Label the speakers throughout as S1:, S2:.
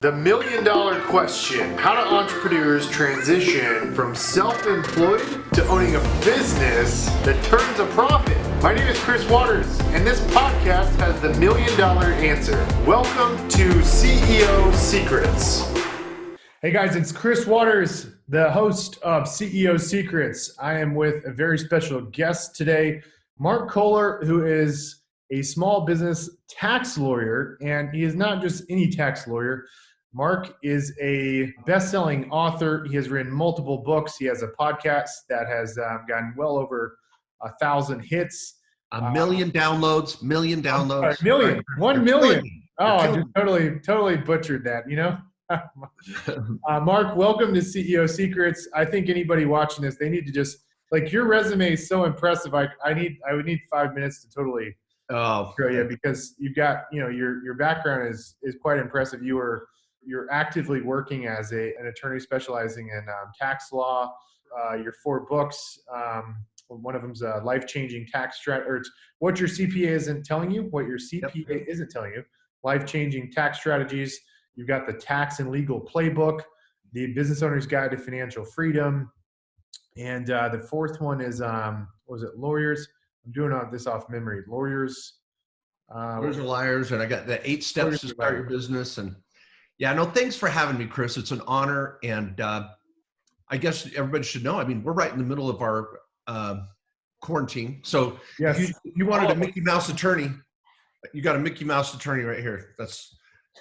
S1: The $1,000,000 question: how do entrepreneurs transition from self-employed to owning a business that turns a profit? My name is Chris Waters, and this podcast has the $1,000,000 answer. Welcome to CEO Secrets. Hey guys, it's Chris Waters, the host of CEO Secrets. I am with a very special guest today, Mark Kohler, who is a small business tax lawyer, and he is not just any tax lawyer. Mark is a best-selling author. He has written multiple books. He has a podcast that has gotten well over 1,000 hits.
S2: 1,000,000 downloads, 1,000,000 downloads.
S1: 1 million. Oh, I just totally butchered that, you know? Mark, welcome to CEO Secrets. I think anybody watching this, they need to just, like, your resume is so impressive. I would need 5 minutes to totally show you, because you've got, you know, your background is quite impressive. You're actively working as an attorney specializing in tax law. Your 4 books, one of them's a life-changing tax strategy, or it's what your CPA isn't telling you, what your CPA isn't telling you, life-changing tax strategies. You've got the tax and legal playbook, the business owner's guide to financial freedom. And the 4th one is, was it lawyers? I'm doing this off memory. Lawyers
S2: are liars. And I got the 8 steps to start your business. And yeah, no, thanks for having me, Chris. It's an honor. And I guess everybody should know, I mean, we're right in the middle of our quarantine. So
S1: yes,
S2: if you wanted a Mickey Mouse attorney, you got a Mickey Mouse attorney right here.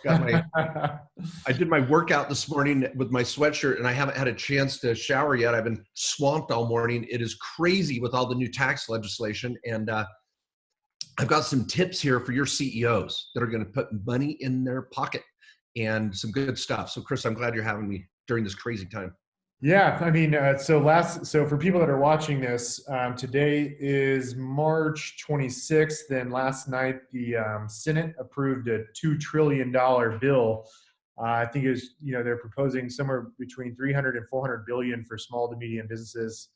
S2: I did my workout this morning with my sweatshirt, and I haven't had a chance to shower yet. I've been swamped all morning. It is crazy with all the new tax legislation. And I've got some tips here for your CEOs that are going to put money in their pocket and some good stuff. So Chris, I'm glad you're having me during this crazy time.
S1: Yeah, I mean, so for people that are watching this, today is March 26th, and last night the Senate approved a $2 trillion bill. I think it was, you know, they're proposing somewhere between 300 and 400 billion for small to medium businesses,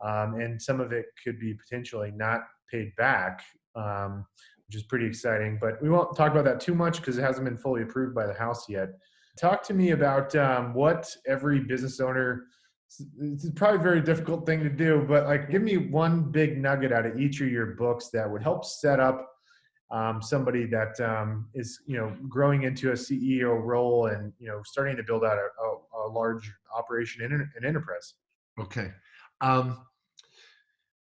S1: and some of it could be potentially not paid back, which is pretty exciting. But we won't talk about that too much because it hasn't been fully approved by the House yet. Talk to me about what every business owner, it's probably a very difficult thing to do, but like, give me one big nugget out of each of your books that would help set up somebody that is, you know, growing into a CEO role and, you know, starting to build out a large operation in an enterprise.
S2: Okay.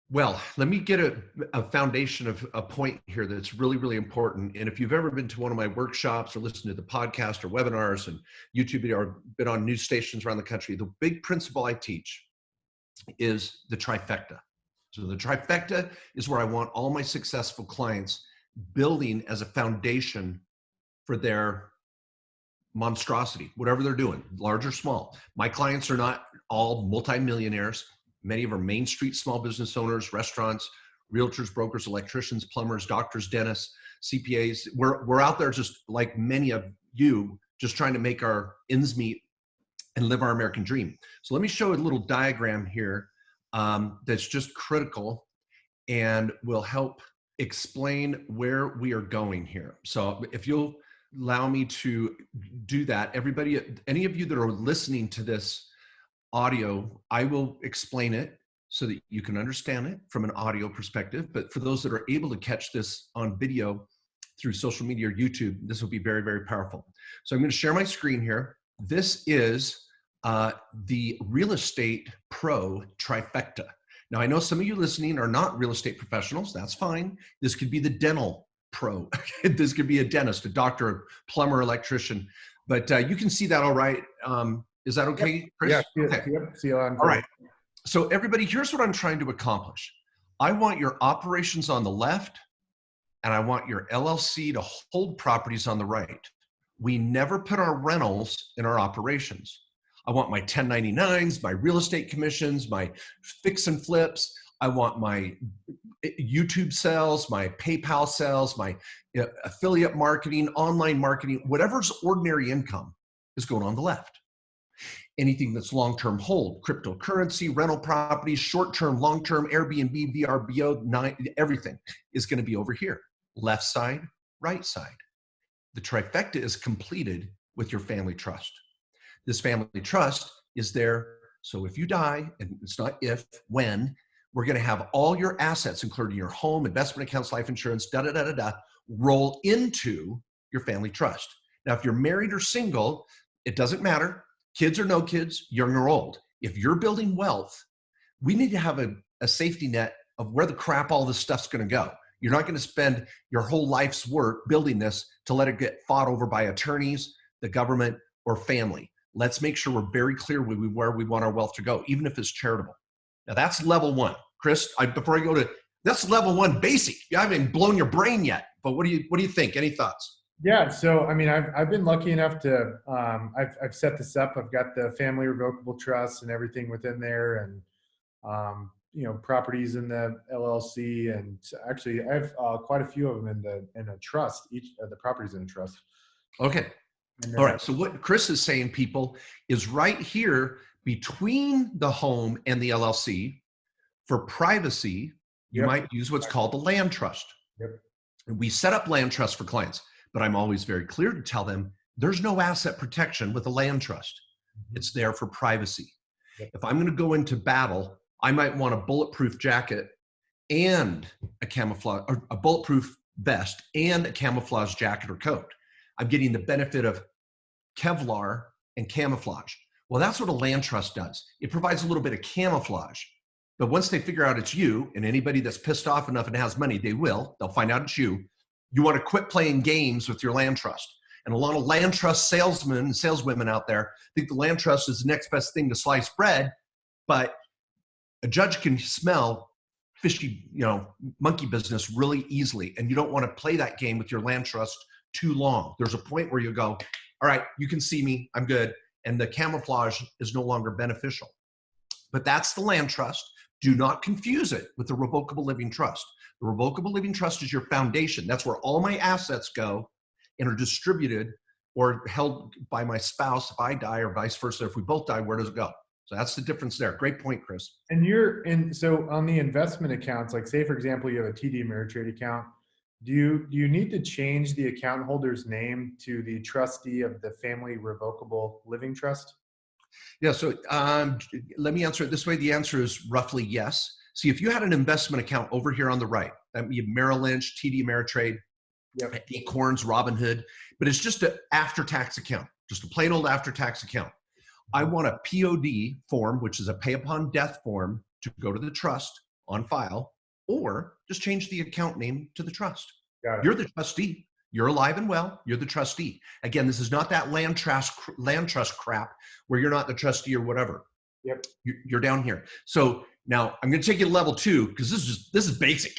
S2: Well, let me get a foundation of a point here that's really, really important. And if you've ever been to one of my workshops or listened to the podcast or webinars and YouTube video or been on news stations around the country, the big principle I teach is the trifecta. So the trifecta is where I want all my successful clients building as a foundation for their monstrosity, whatever they're doing, large or small. My clients are not all multimillionaires. Many of our Main Street small business owners, restaurants, realtors, brokers, electricians, plumbers, doctors, dentists, CPAs. We're out there just like many of you, just trying to make our ends meet and live our American dream. So let me show a little diagram here that's just critical and will help explain where we are going here. So if you'll allow me to do that, everybody, any of you that are listening to this audio, I will explain it so that you can understand it from an audio perspective. But for those that are able to catch this on video through social media or YouTube, this will be very, very powerful. So I'm going to share my screen here. This is the Real Estate Pro Trifecta. Now, I know some of you listening are not real estate professionals. That's fine. This could be the dental pro. This could be a dentist, a doctor, a plumber, electrician. But you can see that all right. Is that okay, Chris?
S1: Yeah.
S2: Okay.
S1: Yep. See you on.
S2: All right. So everybody, here's what I'm trying to accomplish. I want your operations on the left, and I want your LLC to hold properties on the right. We never put our rentals in our operations. I want my 1099s, my real estate commissions, my fix and flips. I want my YouTube sales, my PayPal sales, my affiliate marketing, online marketing, whatever's ordinary income is going on the left. Anything that's long-term hold, cryptocurrency, rental properties, short-term, long-term, Airbnb, VRBO, everything is going to be over here. Left side, right side. The trifecta is completed with your family trust. This family trust is there. So if you die, and it's not if, when, we're going to have all your assets, including your home, investment accounts, life insurance, roll into your family trust. Now, if you're married or single, it doesn't matter. Kids or no kids, young or old. If you're building wealth, we need to have a safety net of where the crap all this stuff's going to go. You're not going to spend your whole life's work building this to let it get fought over by attorneys, the government, or family. Let's make sure we're very clear where we want our wealth to go, even if it's charitable. Now that's level one. Chris, before I go to, that's level one basic. You haven't even blown your brain yet, but what do you think? Any thoughts?
S1: Yeah, so I mean, I've been lucky enough to I've set this up. I've got the family revocable trust and everything within there, and properties in the LLC, and actually I have quite a few of them in a trust. Each of the properties in a trust.
S2: Okay. All right. So what Chris is saying, people, is right here between the home and the LLC for privacy, you might use what's called the land trust.
S1: Yep.
S2: And we set up land trust for clients, but I'm always very clear to tell them there's no asset protection with a land trust. Mm-hmm. It's there for privacy. Yep. If I'm going to go into battle, I might want a bulletproof jacket and a camouflage, or a bulletproof vest and a camouflage jacket or coat. I'm getting the benefit of Kevlar and camouflage. Well, that's what a land trust does. It provides a little bit of camouflage. But once they figure out it's you, and anybody that's pissed off enough and has money, they'll find out it's you. You want to quit playing games with your land trust. And a lot of land trust salesmen and saleswomen out there think the land trust is the next best thing to slice bread, but a judge can smell fishy, monkey business really easily. And you don't want to play that game with your land trust too long. There's a point where you go, all right, you can see me, I'm good. And the camouflage is no longer beneficial. But that's the land trust. Do not confuse it with the revocable living trust. The revocable living trust is your foundation. That's where all my assets go and are distributed or held by my spouse if I die, or vice versa. If we both die, where does it go? So that's the difference there. Great point, Chris.
S1: And so on the investment accounts, like say, for example, you have a TD Ameritrade account, do you need to change the account holder's name to the trustee of the family revocable living trust?
S2: Yeah, so let me answer it this way. The answer is roughly yes. See, if you had an investment account over here on the right, that would be Merrill Lynch, TD Ameritrade, Acorns, Robinhood, but it's just an after-tax account, just a plain old after-tax account. I want a POD form, which is a pay upon death form, to go to the trust on file, or just change the account name to the trust. You're the trustee. You're alive and well. You're the trustee. Again, this is not that land trust crap where you're not the trustee or whatever.
S1: Yep.
S2: You're down here. So now I'm going to take you to level 2 because this is basic.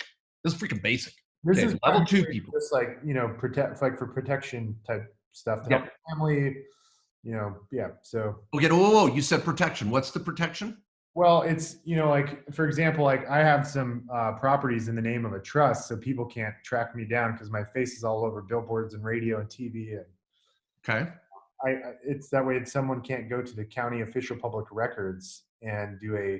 S2: This is freaking basic.
S1: This is
S2: level 2 people.
S1: Just like for protection type stuff to help the family. So.
S2: Okay. Whoa. You said protection. What's the protection?
S1: Well, it's, like, for example, like I have some properties in the name of a trust, so people can't track me down because my face is all over billboards and radio and TV. And
S2: okay.
S1: It's that way someone can't go to the county official public records and do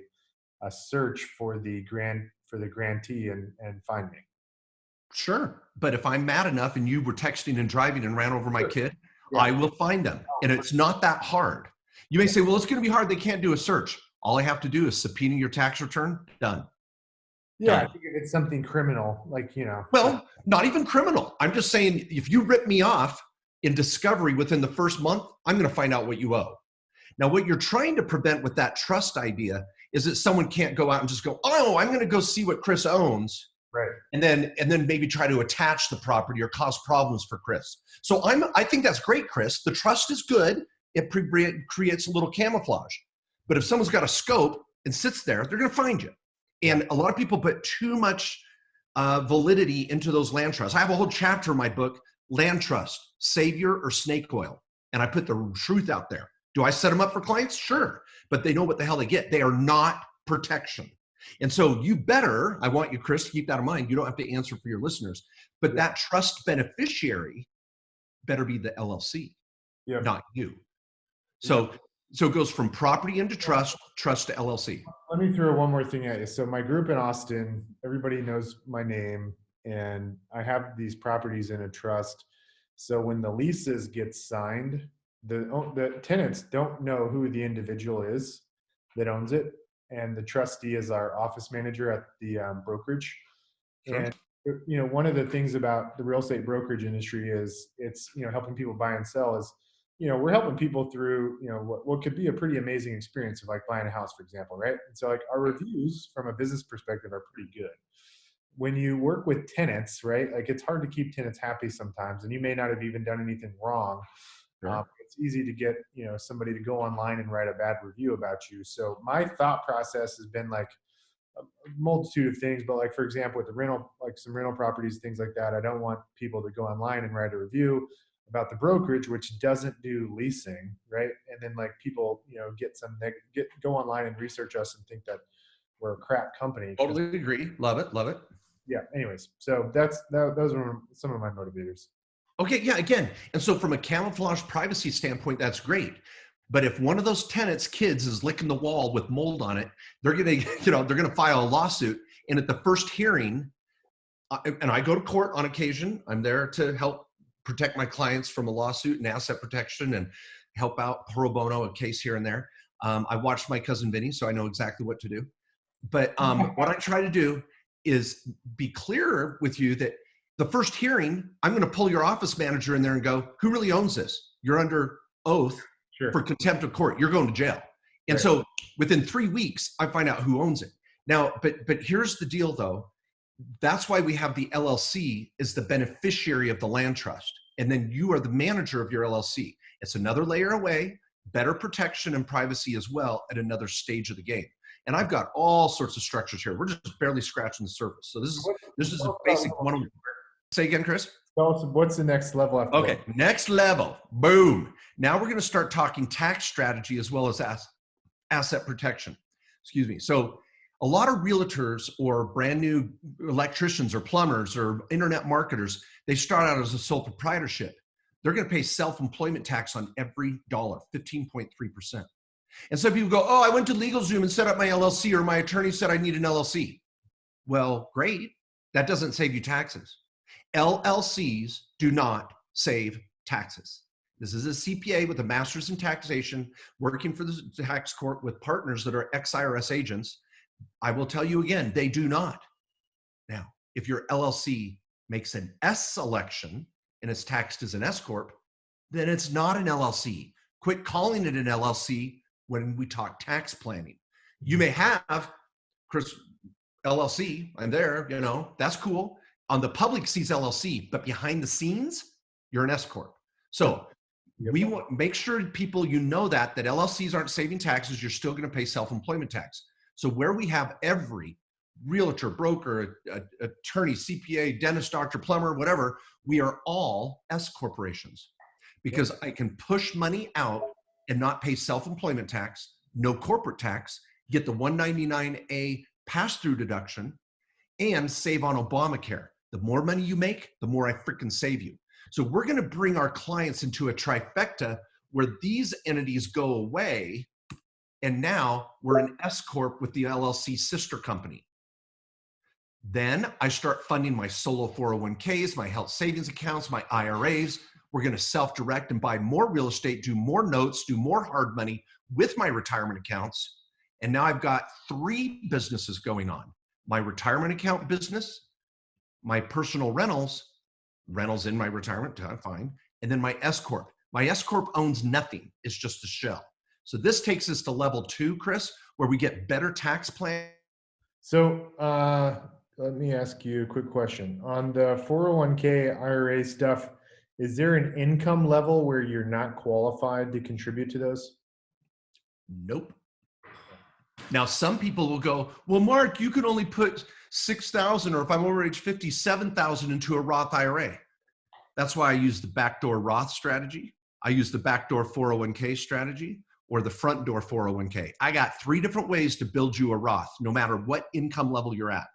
S1: a search for the grantee and find me.
S2: Sure. But if I'm mad enough and you were texting and driving and ran over my kid, I will find them. And it's not that hard. You may say, well, it's going to be hard. They can't do a search. All I have to do is subpoena your tax return. Done.
S1: Yeah,
S2: Done.
S1: I think if it's something criminal, like,
S2: Well, not even criminal. I'm just saying, if you rip me off in discovery within the first month, I'm going to find out what you owe. Now, what you're trying to prevent with that trust idea is that someone can't go out and just go, oh, I'm going to go see what Chris owns.
S1: Right.
S2: And then maybe try to attach the property or cause problems for Chris. So I think that's great, Chris. The trust is good. It creates a little camouflage. But if someone's got a scope and sits there, they're going to find you. And a lot of people put too much validity into those land trusts. I have a whole chapter in my book, Land Trust, Savior or Snake Oil. And I put the truth out there. Do I set them up for clients? Sure. But they know what the hell they get. They are not protection. And so I want you, Chris, to keep that in mind. You don't have to answer for your listeners. But that trust beneficiary better be the LLC, not you. So it goes from property into trust to LLC.
S1: Let me throw one more thing at you. So my group in Austin, everybody knows my name, and I have these properties in a trust. So when the leases get signed, the tenants don't know who the individual is that owns it, and the trustee is our office manager at the brokerage.
S2: Sure.
S1: And one of the things about the real estate brokerage industry is it's helping people buy and sell. Is we're helping people through what could be a pretty amazing experience of like buying a house, for example, right? And so like our reviews from a business perspective are pretty good. When you work with tenants, right, like it's hard to keep tenants happy sometimes, and you may not have even done anything wrong.
S2: Sure.
S1: It's easy to get somebody to go online and write a bad review about you. So my thought process has been like a multitude of things, but like for example with the rental, like some rental properties, things like that, I don't want people to go online and write a review about the brokerage, which doesn't do leasing, right? And then like people go online and research us and think that we're a crap company.
S2: Totally agree. Love it. Love it.
S1: Yeah, anyways, so those are some of my motivators.
S2: Okay, yeah, again, and so from a camouflage privacy standpoint, that's great. But if one of those tenants' kids is licking the wall with mold on it, they're gonna file a lawsuit. And at the first hearing, and I go to court on occasion. I'm there to help protect my clients from a lawsuit and asset protection and help out pro bono a case here and there. I watched My Cousin Vinny, so I know exactly what to do. But what I try to do is be clearer with you that the first hearing, I'm going to pull your office manager in there and go, who really owns this? You're under oath for contempt of court. You're going to jail. And so within 3 weeks, I find out who owns it. Now, but here's the deal though. That's why we have the LLC is the beneficiary of the land trust. And then you are the manager of your LLC. It's another layer away, better protection and privacy as well at another stage of the game. And I've got all sorts of structures here. We're just barely scratching the surface. So this is a basic one. Say again, Chris.
S1: So what's the next level after
S2: Okay,
S1: that?
S2: next level. Boom. Now we're going to start talking tax strategy as well as asset protection. Excuse me. So a lot of realtors or brand new electricians or plumbers or internet marketers, they start out as a sole proprietorship. They're going to pay self-employment tax on every dollar, 15.3%. And some people go, oh, I went to LegalZoom and set up my LLC, or my attorney said I need an LLC. Well, great. That doesn't save you taxes. LLCs do not save taxes. This is a CPA with a master's in taxation working for the tax court with partners that are ex-IRS agents. I will tell you again, they do not. Now, if your LLC makes an S election and it's taxed as an S corp, then it's not an LLC. Quit calling it an LLC when we talk tax planning. You may have, Chris, LLC, I'm there, that's cool. On the public sees LLC, but behind the scenes, you're an S corp. So we want make sure people, that LLCs aren't saving taxes, you're still going to pay self-employment tax. So where we have every realtor, broker, attorney, CPA, dentist, doctor, plumber, whatever, we are all S corporations because I can push money out and not pay self-employment tax, no corporate tax, get the 199A pass-through deduction, and save on Obamacare. The more money you make, the more I freaking save you. So we're going to bring our clients into a trifecta where these entities go away, and now we're an S corp with the LLC sister company. Then I start funding my solo 401ks, my health savings accounts, my IRAs. We're going to self-direct and buy more real estate, do more notes, do more hard money with my retirement accounts. And now I've got 3 businesses going on. My retirement account business, my personal rentals in my retirement, fine. And then my S corp. My S corp owns nothing. It's just a shell. So this takes us to level 2, Chris, where we get better tax plan.
S1: So let me ask you a quick question. On the 401k IRA stuff, is there an income level where you're not qualified to contribute to those?
S2: Nope. Now, some people will go, well, Mark, you can only put 6,000, or if I'm over age 50, 7,000 into a Roth IRA. That's why I use the backdoor Roth strategy. I use the backdoor 401k strategy, or the front door 401k. I got 3 different ways to build you a Roth, no matter what income level you're at.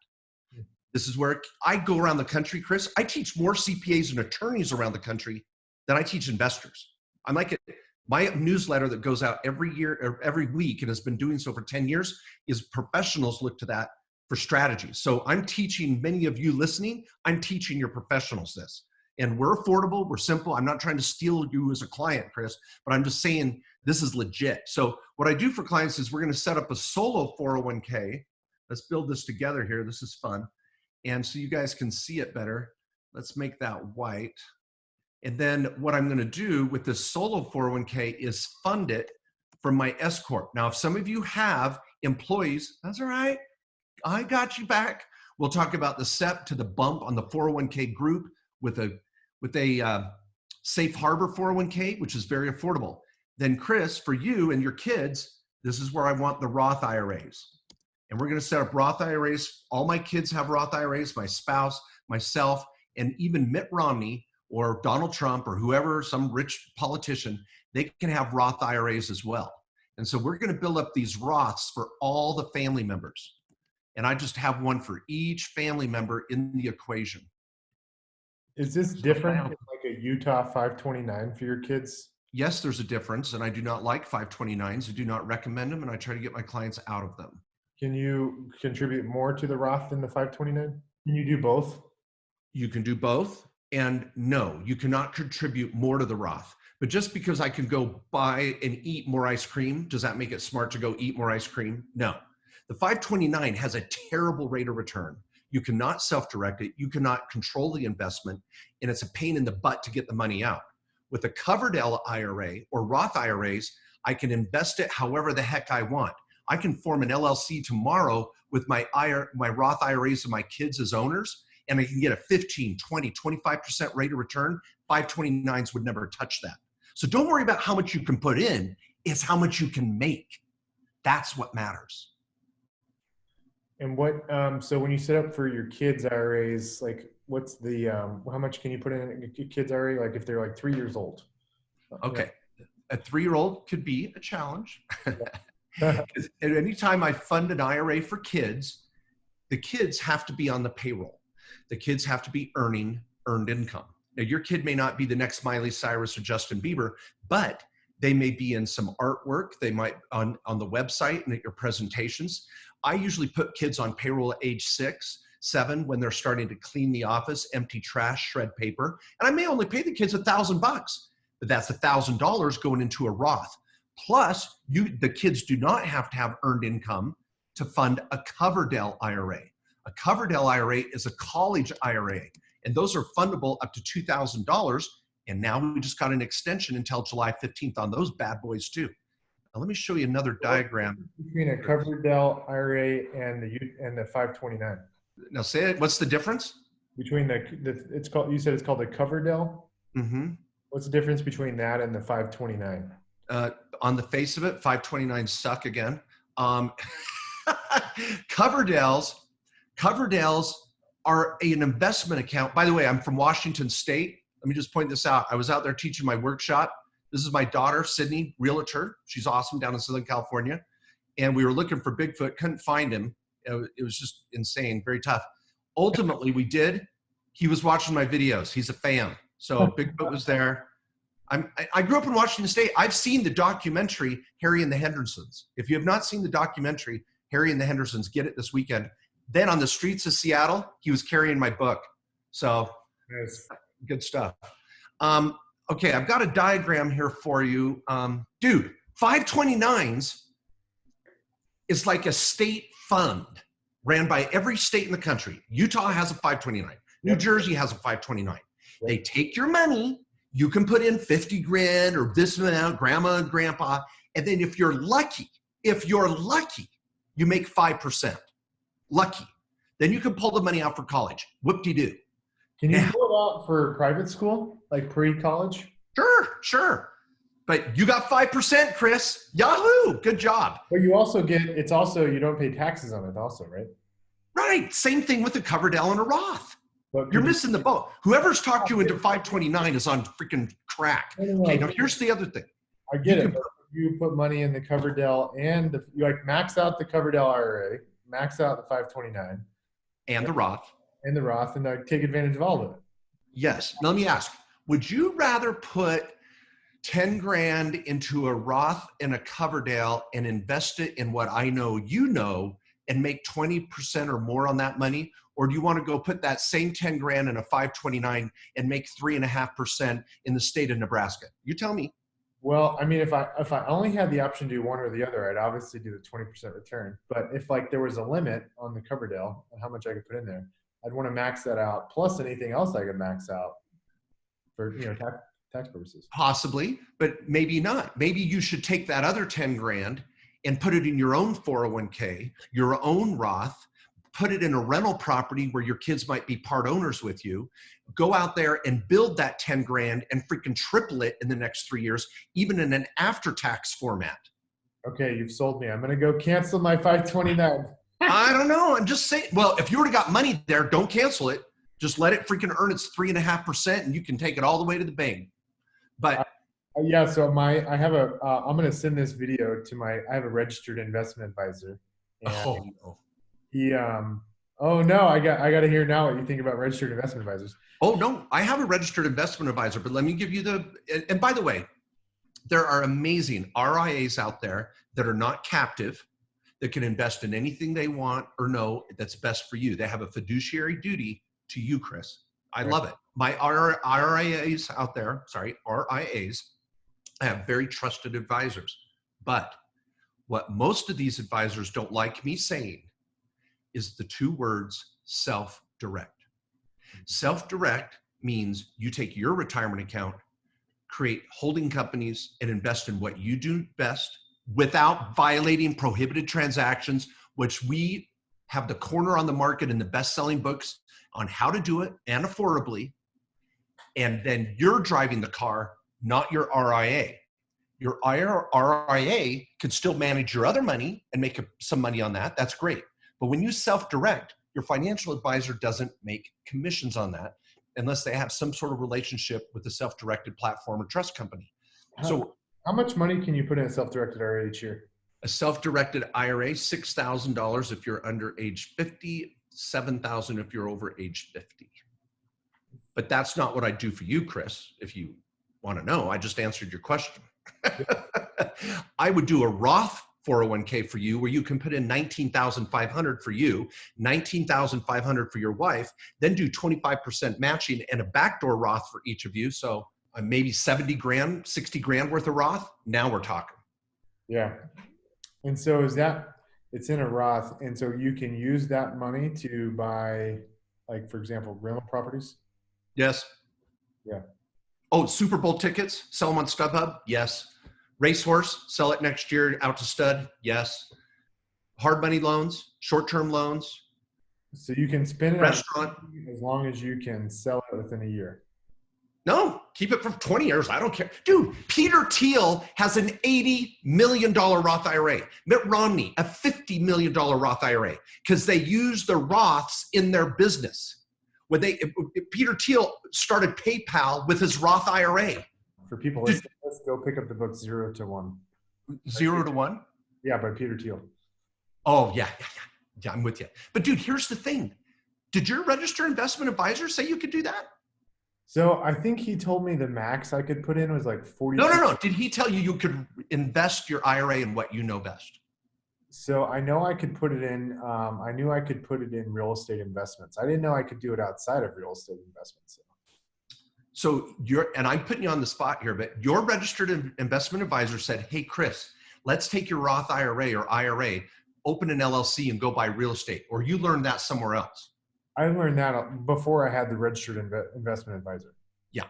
S2: This is where I go around the country, Chris. I teach more CPAs and attorneys around the country than I teach investors. I'm like, my newsletter that goes out every year or every week and has been doing so for 10 years is professionals look to that for strategies. So I'm teaching many of you listening, I'm teaching your professionals this. And we're affordable, we're simple. I'm not trying to steal you as a client, Chris, but I'm just saying this is legit. So what I do for clients is we're going to set up a solo 401k. Let's build this together here. This is fun. And so you guys can see it better. Let's make that white. And then what I'm going to do with this solo 401k is fund it from my S Corp. Now, if some of you have employees, that's all right. I got you back. We'll talk about the SEP to the bump on the 401k group with a safe harbor 401k, which is very affordable. Then Chris, for you and your kids, this is where I want the Roth IRAs. And we're going to set up Roth IRAs. All my kids have Roth IRAs, my spouse, myself, and even Mitt Romney or Donald Trump or whoever, some rich politician, they can have Roth IRAs as well. And so we're going to build up these Roths for all the family members. And I just have one for each family member in the equation.
S1: Is this different than like a Utah 529 for your kids?
S2: Yes, there's a difference, and I do not like 529s. I do not recommend them, and I try to get my clients out of them.
S1: Can you contribute more to the Roth than the 529? Can you do both?
S2: You can do both, and no, you cannot contribute more to the Roth. But just because I can go buy and eat more ice cream, does that make it smart to go eat more ice cream? No. The 529 has a terrible rate of return. You cannot self-direct it. You cannot control the investment, and it's a pain in the butt to get the money out. With a covered IRA or Roth IRAs, I can invest it however the heck I want. I can form an LLC tomorrow with my Roth IRAs and my kids as owners, and I can get a 15, 20, 25% rate of return. 529s would never touch that. So don't worry about how much you can put in. It's how much you can make. That's what matters.
S1: And what, so when you set up for your kids' IRAs, like what's the, how much can you put in a kid's IRA? Like if they're like 3 years old?
S2: Okay. A 3-year-old could be a challenge. At any time I fund an IRA for kids, the kids have to be on the payroll. The kids have to be earned income. Now, your kid may not be the next Miley Cyrus or Justin Bieber, but they may be in some artwork. They might on the website and at your presentations. I usually put kids on payroll at age 6, 7 when they're starting to clean the office, empty trash, shred paper. And I may only pay the kids $1,000, but that's $1,000 going into a Roth. Plus, the kids do not have to have earned income to fund a Coverdell IRA. A Coverdell IRA is a college IRA, and those are fundable up to $2,000. And now we just got an extension until July 15th on those bad boys too. Now let me show you another diagram.
S1: Between a Coverdell IRA and the 529.
S2: Now say it, what's the difference?
S1: Between it's called, you said it's called a Coverdell? Mm-hmm. What's the difference between that and the 529?
S2: On the face of it, 529s suck again. Coverdells are an investment account. By the way, I'm from Washington State. Let me just point this out. I was out there teaching my workshop. This is my daughter, Sydney, realtor. She's awesome down in Southern California. And we were looking for Bigfoot, couldn't find him. It was just insane, very tough. Ultimately, we did. He was watching my videos. He's a fan. So Bigfoot was there. I grew up in Washington State. I've seen the documentary, Harry and the Hendersons. If you have not seen the documentary, Harry and the Hendersons, get it this weekend. Then on the streets of Seattle, he was carrying my book. So
S1: nice.
S2: Good stuff. Okay, I've got a diagram here for you. Dude, 529s is like a state fund ran by every state in the country. Utah has a 529. New Jersey has a 529. They take your money. You can put in 50 grand or this amount, grandma and grandpa. And then if you're lucky, you make 5%. Lucky. Then you can pull the money out for college. Whoop-de-doo.
S1: Can you pull it out for private school, like pre-college?
S2: Sure. But you got 5%, Chris. Yahoo! Good job.
S1: But you also get, you don't pay taxes on it also, right?
S2: Right. Same thing with a Coverdell and a Roth. You're missing the boat. Whoever's talked you into 529 is on freaking crack. Okay, now here's the other thing.
S1: I get it. You put money in the Coverdell and you like max out the Coverdell IRA, max out the 529.
S2: And the Roth.
S1: And the Roth, and like take advantage of all of it.
S2: Yes. Now let me ask, would you rather put 10 grand into a Roth and a Coverdell and invest it in what I know you know and make 20% or more on that money? Or do you want to go put that same 10 grand in a 529 and make 3.5% in the state of Nebraska? You tell me.
S1: Well, I mean, if I only had the option to do one or the other, I'd obviously do the 20% return. But if like there was a limit on the Coverdale on how much I could put in there, I'd want to max that out plus anything else I could max out for tax purposes.
S2: Possibly, but maybe not. Maybe you should take that other 10 grand and put it in your own 401k, your own Roth, put it in a rental property where your kids might be part owners with you. Go out there and build that 10 grand and freaking triple it in the next 3 years, even in an after-tax format.
S1: Okay, you've sold me. I'm going to go cancel my 529.
S2: I don't know. I'm just saying, well, if you already got money there, don't cancel it. Just let it freaking earn its 3.5% and you can take it all the way to the bank. But
S1: yeah, so I'm going to send this video to I have a registered investment advisor. And oh no, I got to hear now what you think about registered investment advisors.
S2: Oh no, I have a registered investment advisor, but let me give you and by the way, there are amazing RIAs out there that are not captive, that can invest in anything they want or know that's best for you. They have a fiduciary duty to you, Chris. I love it. My RIAs out there, RIAs, I have very trusted advisors. But what most of these advisors don't like me saying is the two words self-direct. Self-direct means you take your retirement account, create holding companies, and invest in what you do best without violating prohibited transactions, which we have the corner on the market in the best-selling books on how to do it and affordably. And then you're driving the car, not your RIA. Your RIA could still manage your other money and make some money on that. That's great. But when you self-direct, your financial advisor doesn't make commissions on that unless they have some sort of relationship with a self-directed platform or trust company. So
S1: how much money can you put in a self-directed IRA each year?
S2: A self-directed IRA, $6,000 if you're under age 50, $7,000 if you're over age 50. But that's not what I do for you, Chris. If you want to know, I just answered your question. I would do a Roth 401k for you where you can put in $19,500 for you, $19,500 for your wife, then do 25% matching and a backdoor Roth for each of you. So maybe 70 grand, 60 grand worth of Roth. Now we're talking.
S1: Yeah. And so it's in a Roth. And so you can use that money to buy, like, for example, rental properties?
S2: Yes.
S1: Yeah.
S2: Oh, Super Bowl tickets, sell them on StubHub? Yes. Racehorse, sell it next year out to stud? Yes. Hard money loans, short-term loans.
S1: So you can spend it
S2: restaurant
S1: as long as you can sell it within a year.
S2: No, keep it for 20 years. I don't care. Dude, Peter Thiel has an $80 million Roth IRA. Mitt Romney, a $50 million Roth IRA, because they use the Roths in their business. When Peter Thiel started PayPal with his Roth IRA.
S1: For people listening, let's go pick up the book 0 to 1.
S2: 0 to 1?
S1: Yeah, by Peter Thiel.
S2: Oh, yeah, I'm with you. But dude, here's the thing. Did your registered investment advisor say you could do that?
S1: So I think he told me the max I could put in was like 40.
S2: No. Did he tell you you could invest your IRA in what you know best?
S1: So I know I could put it in, I knew I could put it in real estate investments. I didn't know I could do it outside of real estate investments.
S2: So and I'm putting you on the spot here, but your registered investment advisor said, hey, Chris, let's take your Roth IRA or IRA, open an LLC and go buy real estate. Or you learned that somewhere else?
S1: I learned that before I had the registered investment advisor.
S2: Yeah.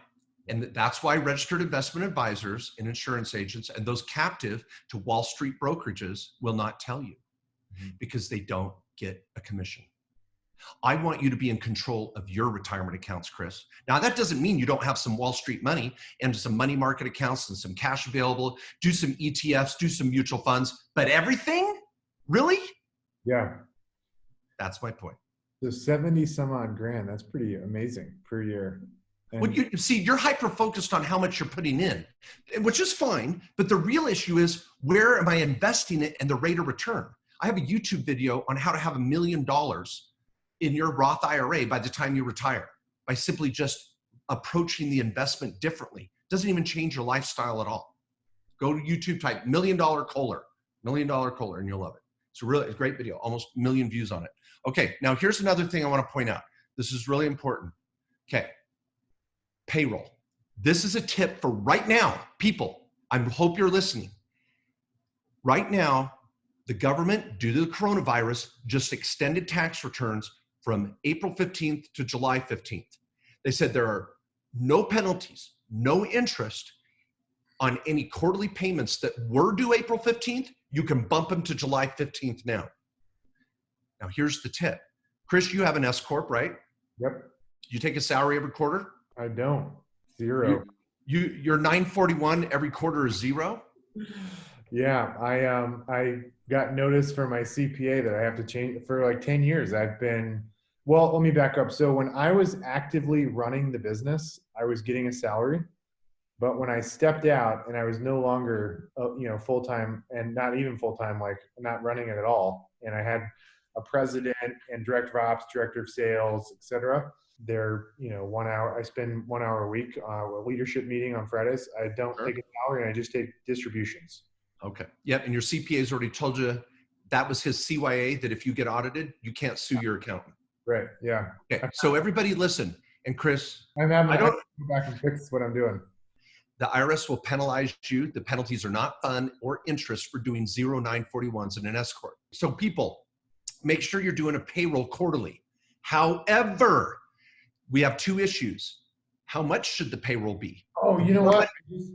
S2: And that's why registered investment advisors and insurance agents and those captive to Wall Street brokerages will not tell you because they don't get a commission. I want you to be in control of your retirement accounts, Chris. Now, that doesn't mean you don't have some Wall Street money and some money market accounts and some cash available, do some ETFs, do some mutual funds, but everything? Really?
S1: Yeah.
S2: That's my point.
S1: So 70 some odd grand, that's pretty amazing per year. And
S2: well, you see, you're hyper-focused on how much you're putting in, which is fine, but the real issue is where am I investing it and the rate of return? I have a YouTube video on how to have $1 million in your Roth IRA by the time you retire by simply just approaching the investment differently. Doesn't even change your lifestyle at all. Go to YouTube, type $1 million Kohler, and you'll love it. It's a great video, almost 1 million views on it. Okay, now here's another thing I want to point out. This is really important. Okay, payroll. This is a tip for right now, people. I hope you're listening. Right now, the government, due to the coronavirus, just extended tax returns from April 15th to July 15th. They said there are no penalties, no interest on any quarterly payments that were due April 15th. You can bump them to July 15th now. Now, here's the tip. Chris, you have an S Corp, right?
S1: Yep.
S2: You take a salary every quarter?
S1: I don't. Zero.
S2: Your 941 every quarter is zero?
S1: Yeah, I got notice from my CPA that I have to change for like 10 years. Well, let me back up. So when I was actively running the business, I was getting a salary. But when I stepped out and I was no longer, full-time, and not even full-time, like not running it at all, and I had a president and director of ops, director of sales, et cetera, they're, 1 hour, I spend 1 hour a week, a leadership meeting on Fridays. I don't take a salary, and I just take distributions.
S2: Okay. Yep. And your CPA has already told you that was his CYA, that if you get audited, you can't sue your accountant.
S1: Right. Yeah.
S2: Okay. So everybody listen. And Chris,
S1: I don't go back and fix what I'm doing.
S2: The IRS will penalize you. The penalties are not fund or interest for doing 941s in an S Corp. So people, make sure you're doing a payroll quarterly. However, we have two issues. How much should the payroll be?
S1: Oh, you know what?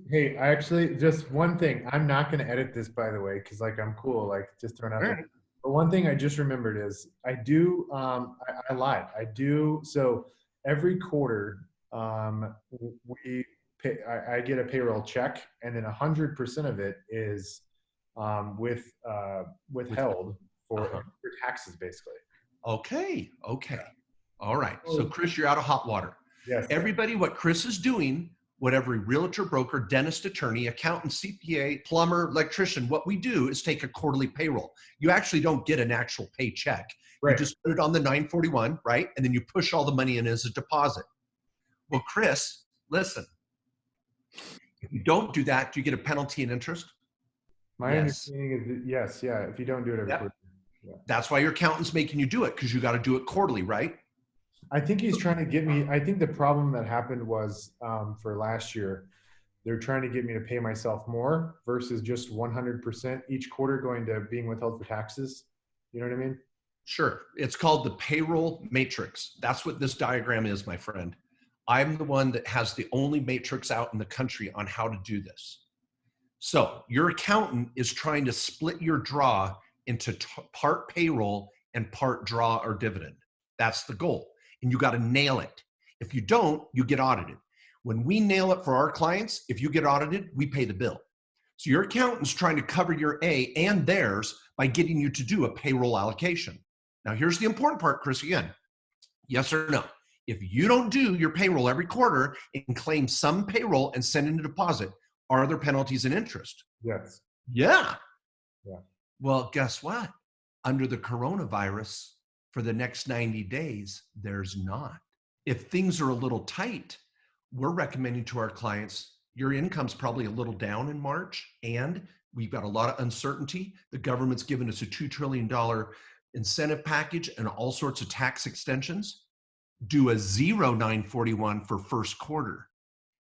S1: Hey, I actually, just one thing. I'm not going to edit this, by the way, because I'm cool, just throwing out there. But one thing I just remembered is I do, I lied. I do. So every quarter, we pay, I get a payroll check, and then 100% of it is withheld for taxes, basically.
S2: Okay. All right. So Chris, you're out of hot water.
S1: Yes.
S2: Everybody, what Chris is doing, what every realtor, broker, dentist, attorney, accountant, CPA, plumber, electrician, what we do is take a quarterly payroll. You actually don't get an actual paycheck. Right. You just put it on the 941, right? And then you push all the money in as a deposit. Well, Chris, listen, if you don't do that, do you get a penalty and interest?
S1: My understanding is that yes, yeah, if you don't do it every quarter. Yeah.
S2: That's why your accountant's making you do it, because you got to do it quarterly, right?
S1: I think he's trying to get me. I think the problem that happened was for last year, they're trying to get me to pay myself more versus just 100% each quarter going to being withheld for taxes. You know what I mean?
S2: Sure. It's called the payroll matrix. That's what this diagram is, my friend. I'm the one that has the only matrix out in the country on how to do this. So your accountant is trying to split your draw into part payroll and part draw or dividend. That's the goal. And you got to nail it. If you don't, you get audited. When we nail it for our clients, if you get audited, we pay the bill. So your accountant's trying to cover your A and theirs by getting you to do a payroll allocation. Now, here's the important part, Chris, again. Yes or no? If you don't do your payroll every quarter and claim some payroll and send in a deposit, are there penalties and interest?
S1: Yes.
S2: Yeah.
S1: Yeah.
S2: Well, guess what? Under the coronavirus, for the next 90 days, there's not. If things are a little tight, we're recommending to our clients, your income's probably a little down in March, and we've got a lot of uncertainty. The government's given us a $2 trillion incentive package and all sorts of tax extensions. Do a 941 for first quarter.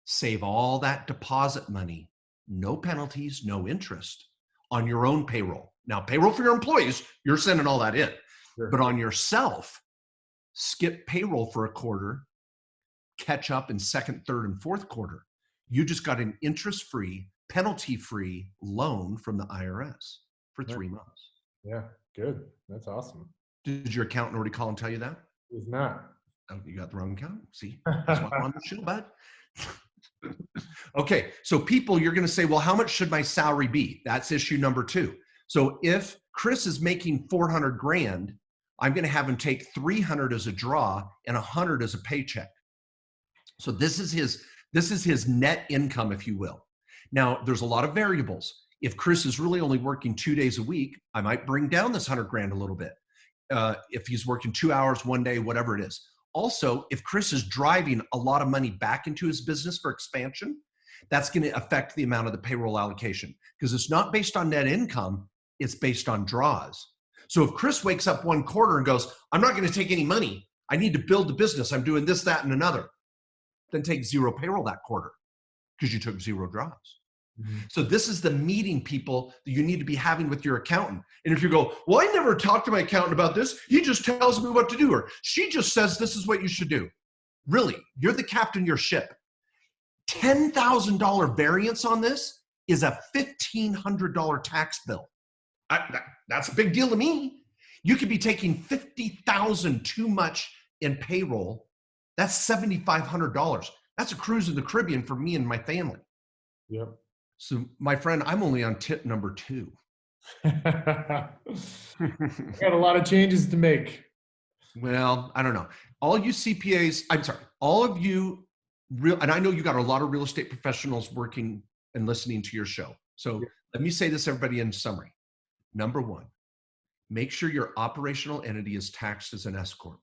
S2: Save all that deposit money, no penalties, no interest, on your own payroll. Now, payroll for your employees, you're sending all that in. Sure. But on yourself, skip payroll for a quarter, catch up in second, third, and fourth quarter. You just got an interest-free, penalty-free loan from the IRS for 3 months.
S1: Yeah, good. That's awesome.
S2: Did your accountant already call and tell you that?
S1: He's not.
S2: Oh, you got the wrong accountant. See, that's why I'm on the show, bud. Okay, so people, you're going to say, well, how much should my salary be? That's issue number 2. So if Chris is making 400 grand, I'm going to have him take 300 as a draw and 100 as a paycheck. So this is his net income, if you will. Now, there's a lot of variables. If Chris is really only working 2 days a week, I might bring down this 100 grand a little bit. If he's working 2 hours, 1 day, whatever it is. Also, if Chris is driving a lot of money back into his business for expansion, that's going to affect the amount of the payroll allocation, because it's not based on net income, it's based on draws. So if Chris wakes up one quarter and goes, I'm not going to take any money. I need to build the business. I'm doing this, that, and another. Then take 0 payroll that quarter because you took 0 draws.
S1: Mm-hmm.
S2: So this is the meeting people that you need to be having with your accountant. And if you go, well, I never talked to my accountant about this. He just tells me what to do. Or she just says this is what you should do. Really, you're the captain of your ship. $10,000 variance on this is a $1,500 tax bill. That's a big deal to me. You could be taking $50,000 too much in payroll. That's $7,500. That's a cruise in the Caribbean for me and my family.
S1: Yep.
S2: So my friend, I'm only on tip number 2.
S1: Got a lot of changes to make.
S2: Well, I don't know. All you CPAs, I'm sorry, all of you and I know you got a lot of real estate professionals working and listening to your show. So let me say this, everybody, in summary. Number 1, make sure your operational entity is taxed as an S corp.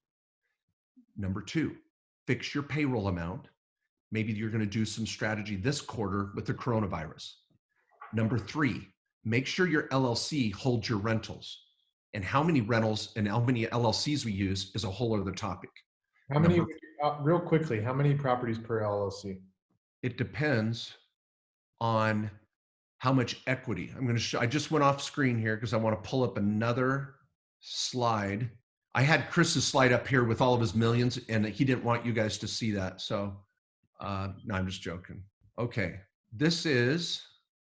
S2: Number 2, fix your payroll amount. Maybe you're going to do some strategy this quarter with the coronavirus. Number 3, make sure your LLC holds your rentals. And how many rentals and how many LLCs we use is a whole other topic.
S1: How many, real quickly, how many properties per LLC?
S2: It depends on how much equity. I'm going to show, I just went off screen here because I want to pull up another slide. I had Chris's slide up here with all of his millions, and he didn't want you guys to see that. So no, I'm just joking. Okay, this is,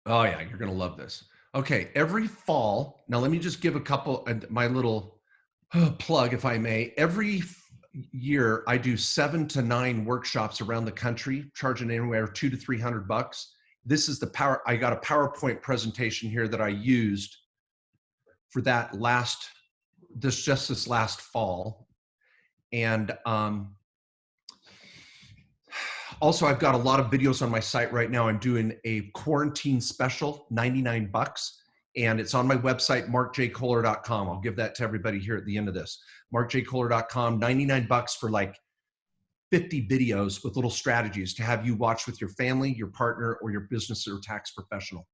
S2: oh yeah, you're going to love this. Okay, every fall, now let me just give a couple, my little plug, if I may. Every year, I do 7 to 9 workshops around the country, charging anywhere $200 to $300. This is the power. I got a PowerPoint presentation here that I used for that this last fall. And also, I've got a lot of videos on my site right now. I'm doing a quarantine special, $99. And it's on my website, markjkohler.com. I'll give that to everybody here at the end of this. markjkohler.com, $99 for like 50 videos with little strategies to have you watch with your family, your partner, or your business or tax professional.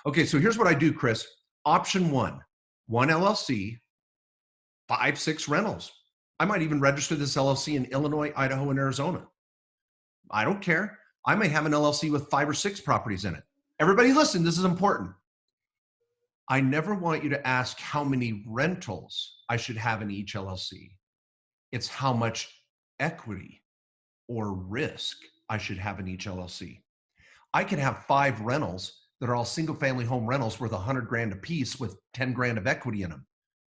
S2: Okay, so here's what I do, Chris. Option 1 LLC, 5, 6 rentals. I might even register this LLC in Illinois, Idaho, and Arizona. I don't care. I may have an LLC with 5 or 6 properties in it. Everybody listen, this is important. I never want you to ask how many rentals I should have in each LLC. It's how much equity or risk I should have in each LLC. I can have 5 rentals that are all single family home rentals worth $100,000 a piece with 10 grand of equity in them.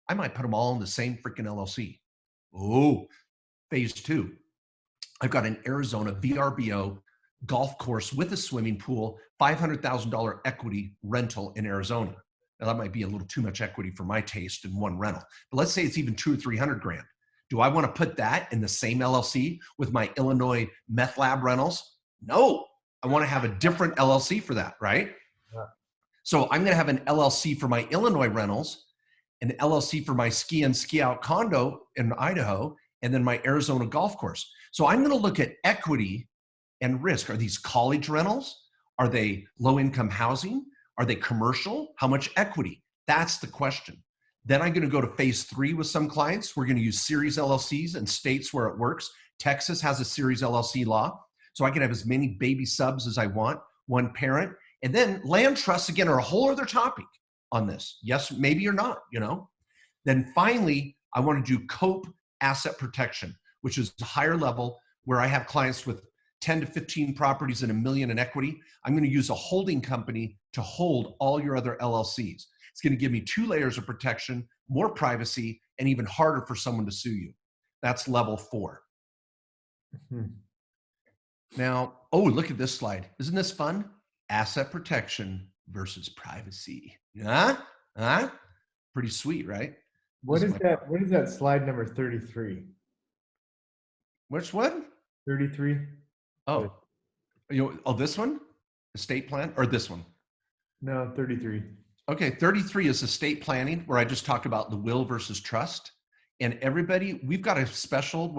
S2: I might put them all in the same freaking LLC. Oh, phase 2. I've got an Arizona VRBO golf course with a swimming pool, $500,000 equity rental in Arizona. Now that might be a little too much equity for my taste in one rental, but let's say it's even $200,000 or $300,000. Do I want to put that in the same LLC with my Illinois meth lab rentals? No, I want to have a different LLC for that, right? Yeah. So I'm going to have an LLC for my Illinois rentals, an LLC for my ski in, ski out condo in Idaho, and then my Arizona golf course. So I'm going to look at equity and risk. Are these college rentals? Are they low income housing? Are they commercial? How much equity? That's the question. Then I'm going to go to phase 3 with some clients. We're going to use series LLCs in states where it works. Texas has a series LLC law, so I can have as many baby subs as I want, one parent. And then land trusts, again, are a whole other topic on this. Yes, maybe or not, you know. Then finally, I want to do COPE asset protection, which is a higher level where I have clients with 10 to 15 properties and $1 million in equity. I'm going to use a holding company to hold all your other LLCs. It's going to give me 2 layers of protection, more privacy, and even harder for someone to sue you. That's level 4. Mm-hmm. Now, oh, look at this slide. Isn't this fun? Asset protection versus privacy. Huh? Pretty sweet, right?
S1: What is that? What is that slide number 33?
S2: Which one?
S1: 33.
S2: Oh, this one? Estate plan, or this one?
S1: No, 33.
S2: Okay, 33 is estate planning, where I just talked about the will versus trust. And everybody, we've got a special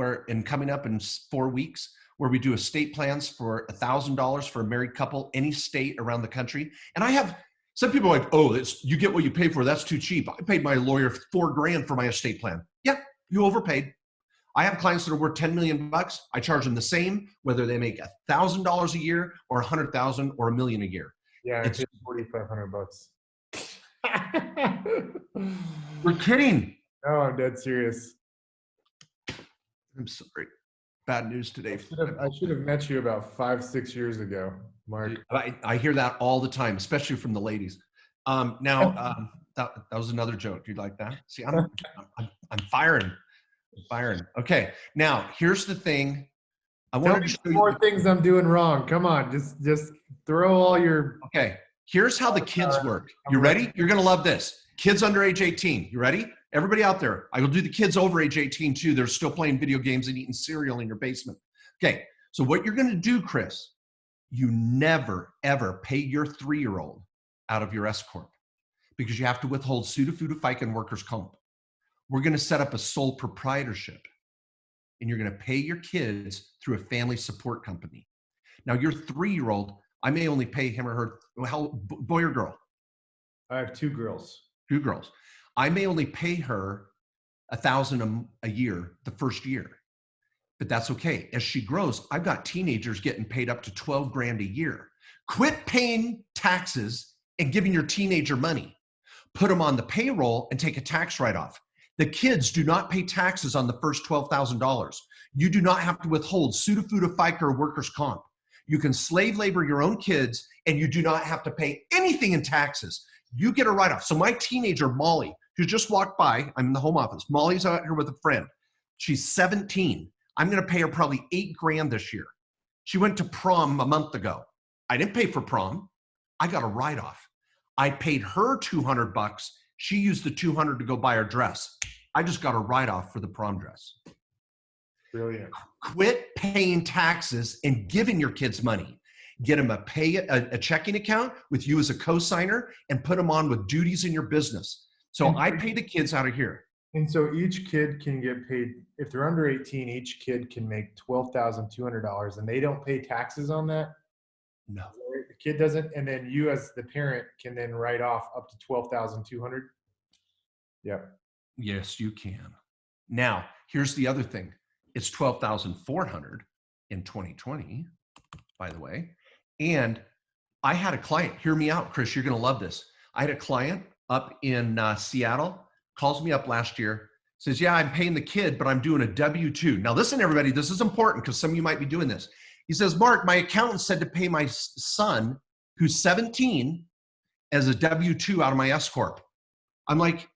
S2: coming up in 4 weeks, where we do estate plans for $1,000 for a married couple, any state around the country. And I have, Some people are like, oh, you get what you pay for. That's too cheap. I paid my lawyer $4,000 for my estate plan. Yeah, you overpaid. I have clients that are worth 10 million bucks. I charge them the same, whether they make $1,000 a year or 100,000 or $1 million a year.
S1: Yeah, it's 4,500 bucks.
S2: We're kidding.
S1: No, I'm dead serious.
S2: I'm sorry. Bad news today.
S1: I should have met you about 5-6 years ago, Mark.
S2: I hear that all the time, especially from the ladies. That was another joke. Do you like that? See, I'm firing. Okay. Now here's the thing. I want to show you
S1: more things I'm doing wrong. Come on, just throw all your.
S2: Okay. Here's how the kids work. You ready? You're gonna love this. Kids under age 18. You ready? Everybody out there. I will do the kids over age 18 too. They're still playing video games and eating cereal in your basement. Okay. So what you're gonna do, Chris? You never ever pay your 3-year-old out of your S corp because you have to withhold pseudo-FUTA, FICA, and workers' comp. We're going to set up a sole proprietorship, and you're going to pay your kids through a family support company. Now, your 3-year-old, I may only pay him or her, boy or girl?
S1: I have 2 girls.
S2: 2 girls. I may only pay her $1,000 a year the first year, but that's okay. As she grows, I've got teenagers getting paid up to $12,000 a year. Quit paying taxes and giving your teenager money. Put them on the payroll and take a tax write-off. The kids do not pay taxes on the first $12,000. You do not have to withhold pseudo-FUTA, FICA, or workers' comp. You can slave labor your own kids, and you do not have to pay anything in taxes. You get a write-off. So my teenager, Molly, who just walked by, I'm in the home office. Molly's out here with a friend. She's 17. I'm going to pay her probably $8,000 this year. She went to prom a month ago. I didn't pay for prom. I got a write-off. I paid her $200. She used the $200 to go buy her dress. I just got a write-off for the prom dress.
S1: Brilliant.
S2: Quit paying taxes and giving your kids money. Get them a checking account with you as a co-signer and put them on with duties in your business. So I pay the kids out of here.
S1: And so each kid can get paid, if they're under 18, each kid can make $12,200 and they don't pay taxes on that?
S2: No.
S1: The kid doesn't, and then you as the parent can then write off up to $12,200? Yep.
S2: Yes, you can. Now, here's the other thing. It's $12,400 in 2020, by the way. And I had a client, hear me out, Chris, you're going to love this. I had a client up in Seattle, calls me up last year, says, yeah, I'm paying the kid, but I'm doing a W-2. Now listen, everybody, this is important because some of you might be doing this. He says, Mark, my accountant said to pay my son, who's 17, as a W-2 out of my S corp. I'm like,